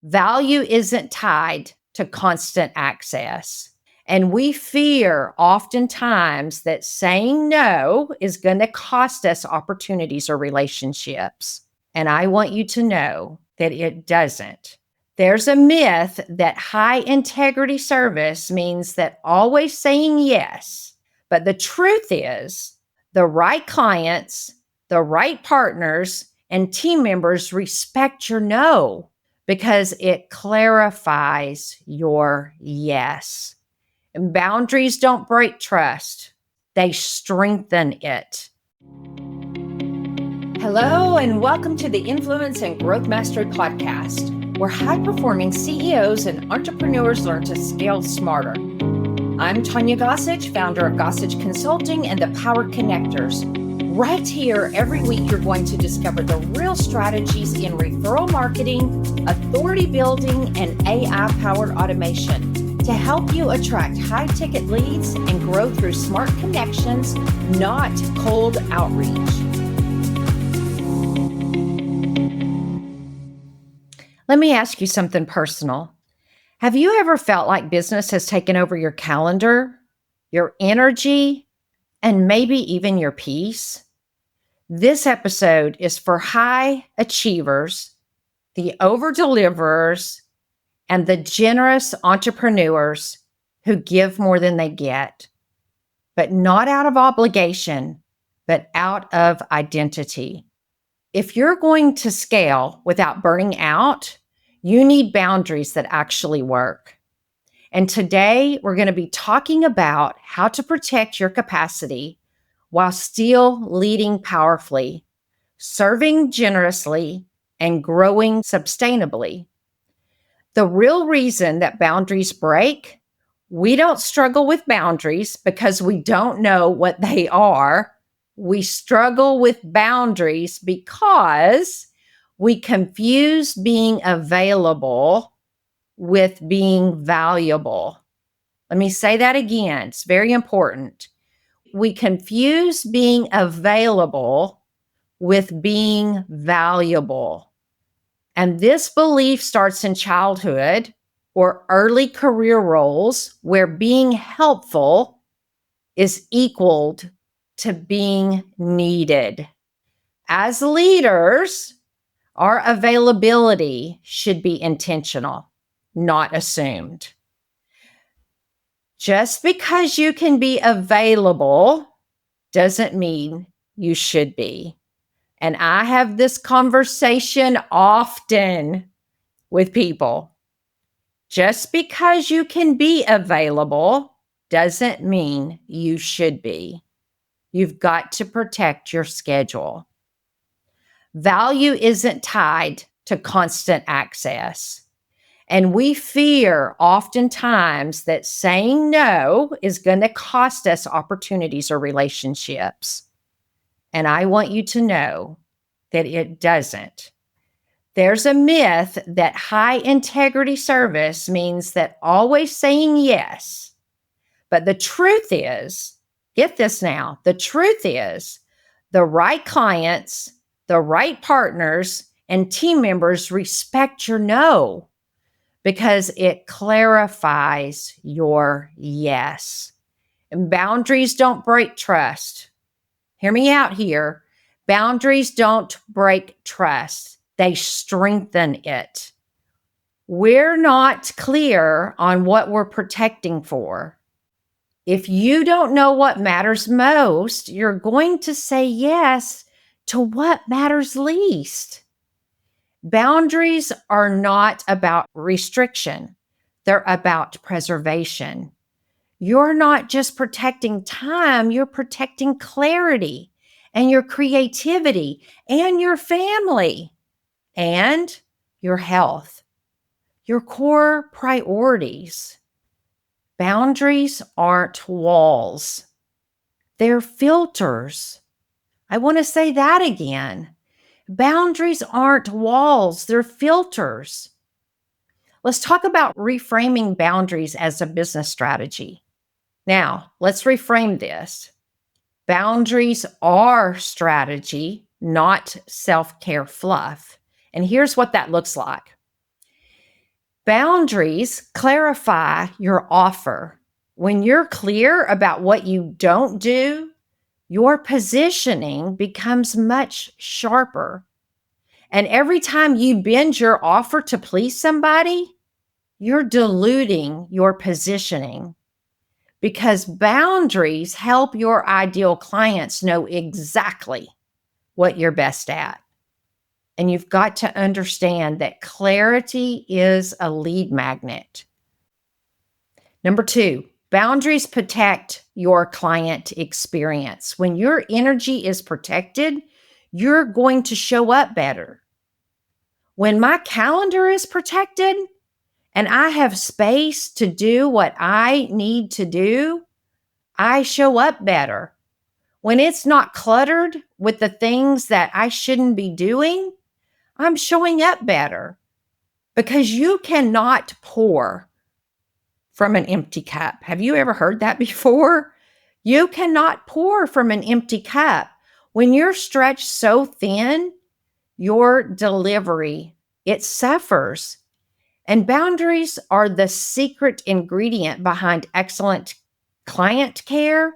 Value isn't tied to constant access. And we fear oftentimes that saying no is going to cost us opportunities or relationships. And I want you to know that it doesn't. There's a myth that high integrity service means that always saying yes. But the truth is, the right clients, the right partners, and team members respect your no because it clarifies your yes. And boundaries don't break trust, they strengthen it. Hello, and welcome to the Influence and Growth Mastery Podcast, where high-performing CEOs and entrepreneurs learn to scale smarter. I'm Tanya Gossage, founder of Gossage Consulting and the Power Connectors. Right here, every week, you're going to discover the real strategies in referral marketing, authority building, and AI-powered automation to help you attract high-ticket leads and grow through smart connections, not cold outreach. Let me ask you something personal. Have you ever felt like business has taken over your calendar, your energy, and maybe even your peace? This episode is for high achievers, the over-deliverers, and the generous entrepreneurs who give more than they get, but not out of obligation, but out of identity. If you're going to scale without burning out, you need boundaries that actually work. And today we're going to be talking about how to protect your capacity while still leading powerfully, serving generously, and growing sustainably. The real reason that boundaries break, we don't struggle with boundaries because we don't know what they are. We struggle with boundaries because we confuse being available with being valuable. Let me say that again. It's very important. We confuse being available with being valuable. And this belief starts in childhood or early career roles where being helpful is equaled to being needed. As leaders, our availability should be intentional, not assumed. Just because you can be available doesn't mean you should be. And I have this conversation often with people. Just because you can be available doesn't mean you should be. You've got to protect your schedule. Value isn't tied to constant access. And we fear oftentimes that saying no is going to cost us opportunities or relationships. And I want you to know that it doesn't. There's a myth that high integrity service means that always saying yes. But the truth is, get this now, the truth is the right clients, the right partners, and team members respect your no because it clarifies your yes. And boundaries don't break trust. Hear me out here. Boundaries don't break trust. They strengthen it. We're not clear on what we're protecting for. If you don't know what matters most, you're going to say yes to what matters least. Boundaries are not about restriction. They're about preservation. You're not just protecting time, you're protecting clarity and your creativity and your family and your health, your core priorities. Boundaries aren't walls. They're filters. I want to say that again. Boundaries aren't walls. They're filters. Let's talk about reframing boundaries as a business strategy. Now, let's reframe this. Boundaries are strategy, not self-care fluff. And here's what that looks like. Boundaries clarify your offer. When you're clear about what you don't do, your positioning becomes much sharper. And every time you bend your offer to please somebody, you're diluting your positioning, because boundaries help your ideal clients know exactly what you're best at. And you've got to understand that clarity is a lead magnet. Number 2, boundaries protect your client experience. When your energy is protected, you're going to show up better. When my calendar is protected and I have space to do what I need to do, I show up better. When it's not cluttered with the things that I shouldn't be doing, I'm showing up better, because you cannot pour from an empty cup. Have you ever heard that before? You cannot pour from an empty cup. When you're stretched so thin, your delivery, it suffers. And boundaries are the secret ingredient behind excellent client care,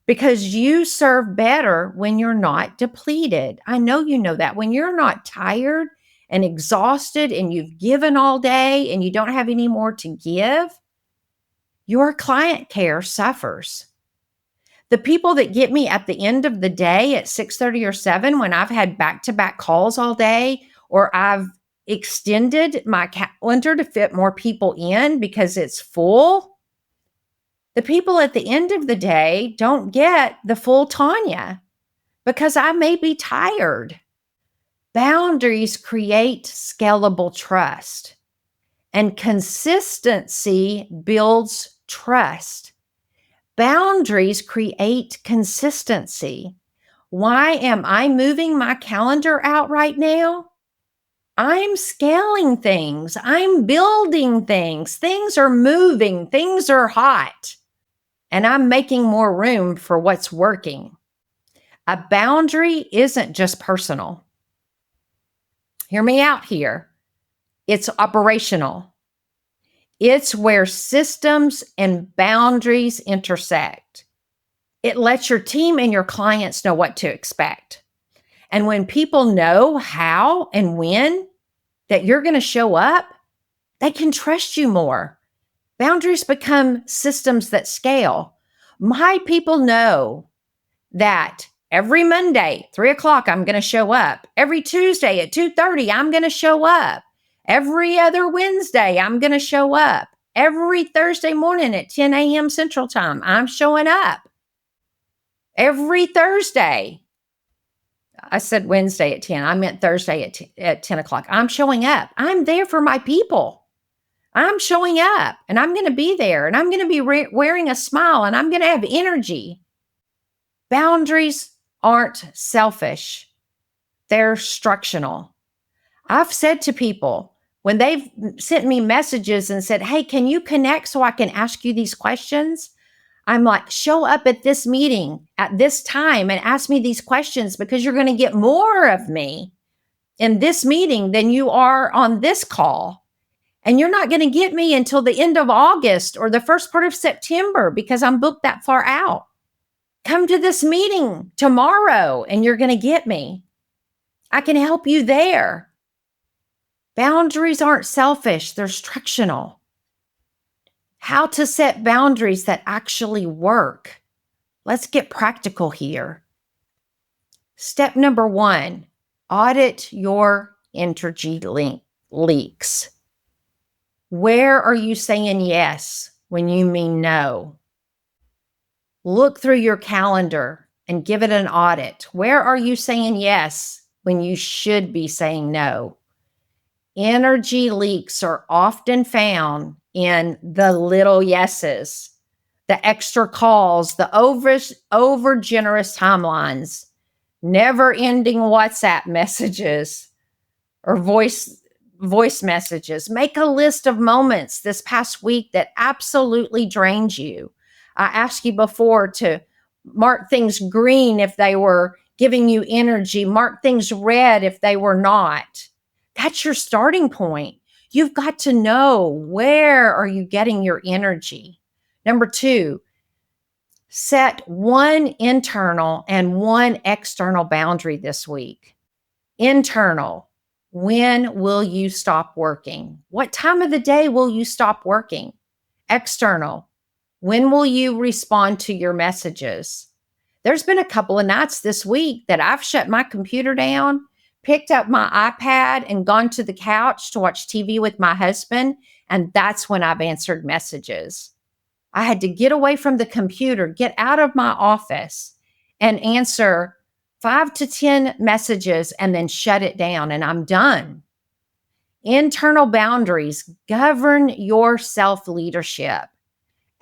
because you serve better when you're not depleted. I know you know that. When you're not tired and exhausted and you've given all day and you don't have any more to give, your client care suffers. The people that get me at the end of the day at 6:30 or 7, when I've had back-to-back calls all day, or I've extended my calendar to fit more people in because it's full, the people at the end of the day don't get the full Tanya because I may be tired. Boundaries create scalable trust, and consistency builds trust. Boundaries create consistency. Why am I moving my calendar out right now? I'm scaling things. I'm building things. Things are moving. Things are hot. And I'm making more room for what's working. A boundary isn't just personal. Hear me out here. It's operational. It's where systems and boundaries intersect. It lets your team and your clients know what to expect. And when people know how and when that you're going to show up, they can trust you more. Boundaries become systems that scale. My people know that every Monday, 3:00, I'm going to show up. Every Tuesday at 2:30, I'm going to show up. Every other Wednesday, I'm going to show up. Every Thursday morning at 10 a.m. Central Time, I'm showing up. Every Thursday. I said Wednesday at 10. I meant Thursday at 10 o'clock. I'm showing up. I'm there for my people. I'm showing up, and I'm going to be there, and I'm going to be wearing a smile, and I'm going to have energy. Boundaries aren't selfish. They're structural. I've said to people when they've sent me messages and said, hey, can you connect so I can ask you these questions? I'm like, show up at this meeting at this time and ask me these questions, because you're going to get more of me in this meeting than you are on this call. And you're not going to get me until the end of August or the first part of September, because I'm booked that far out. Come to this meeting tomorrow and you're going to get me. I can help you there. Boundaries aren't selfish. They're structural. How to set boundaries that actually work. Let's get practical here. Step number 1, audit your energy leaks. Where are you saying yes when you mean no? Look through your calendar and give it an audit. Where are you saying yes when you should be saying no? Energy leaks are often found in the little yeses, the extra calls, the over generous timelines, never ending WhatsApp messages or voice messages. Make a list of moments this past week that absolutely drained you. I asked you before to mark things green if they were giving you energy, mark things red if they were not. That's your starting point. You've got to know, where are you getting your energy? Number 2, set one internal and one external boundary this week. Internal, when will you stop working? What time of the day will you stop working? External, when will you respond to your messages? There's been a couple of nights this week that I've shut my computer down, picked up my iPad, and gone to the couch to watch TV with my husband, and that's when I've answered messages. I had to get away from the computer, get out of my office, and answer 5 to 10 messages and then shut it down, and I'm done. Internal boundaries govern your self-leadership.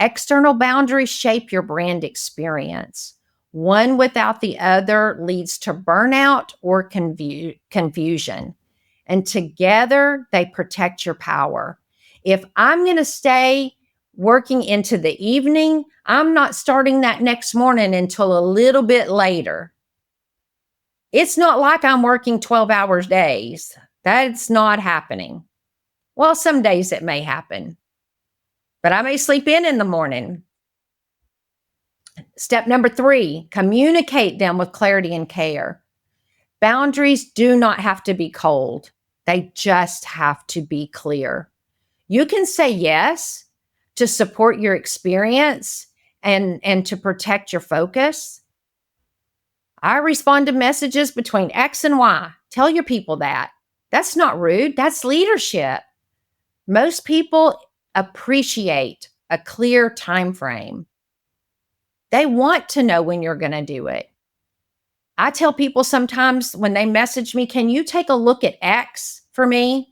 External boundaries shape your brand experience. One without the other leads to burnout or confusion. And together, they protect your power. If I'm going to stay working into the evening, I'm not starting that next morning until a little bit later. It's not like I'm working 12 hours days. That's not happening. Well, some days it may happen, but I may sleep in the morning. Step number 3, communicate them with clarity and care. Boundaries do not have to be cold. They just have to be clear. You can say yes to support your experience and to protect your focus. I respond to messages between X and Y. Tell your people that. That's not rude. That's leadership. Most people appreciate a clear time frame. They want to know when you're going to do it. I tell people sometimes when they message me, can you take a look at X for me?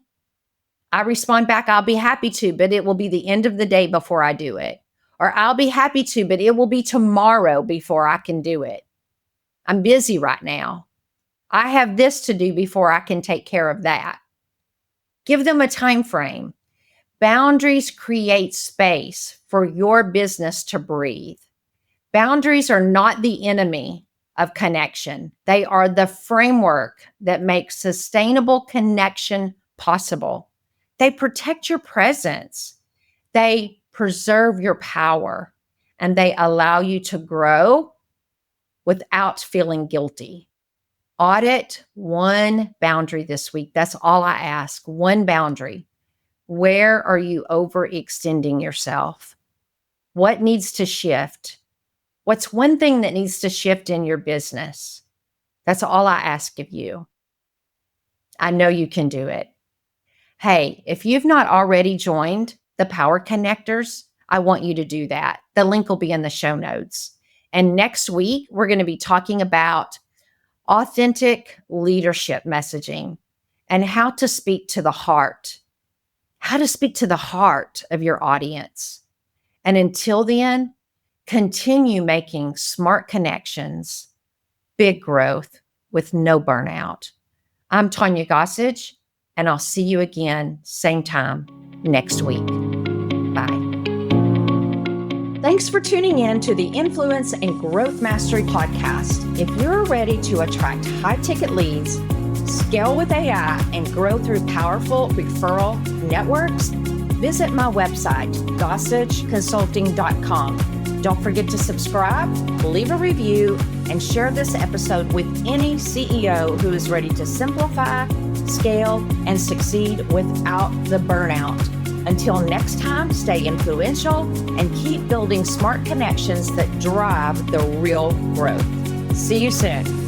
I respond back, I'll be happy to, but it will be the end of the day before I do it. Or I'll be happy to, but it will be tomorrow before I can do it. I'm busy right now. I have this to do before I can take care of that. Give them a time frame. Boundaries create space for your business to breathe. Boundaries are not the enemy of connection. They are the framework that makes sustainable connection possible. They protect your presence. They preserve your power, and they allow you to grow without feeling guilty. Audit one boundary this week. That's all I ask. One boundary. Where are you overextending yourself? What needs to shift? What's one thing that needs to shift in your business? That's all I ask of you. I know you can do it. Hey, if you've not already joined the Power Connectors, I want you to do that. The link will be in the show notes. And next week, we're going to be talking about authentic leadership messaging and how to speak to the heart, how to speak to the heart of your audience. And until then, continue making smart connections, big growth with no burnout. I'm Tanya Gossage, and I'll see you again, same time next week. Bye. Thanks for tuning in to the Influence and Growth Mastery podcast. If you're ready to attract high-ticket leads, scale with AI, and grow through powerful referral networks, visit my website, gossageconsulting.com. Don't forget to subscribe, leave a review, and share this episode with any CEO who is ready to simplify, scale, and succeed without the burnout. Until next time, stay influential and keep building smart connections that drive the real growth. See you soon.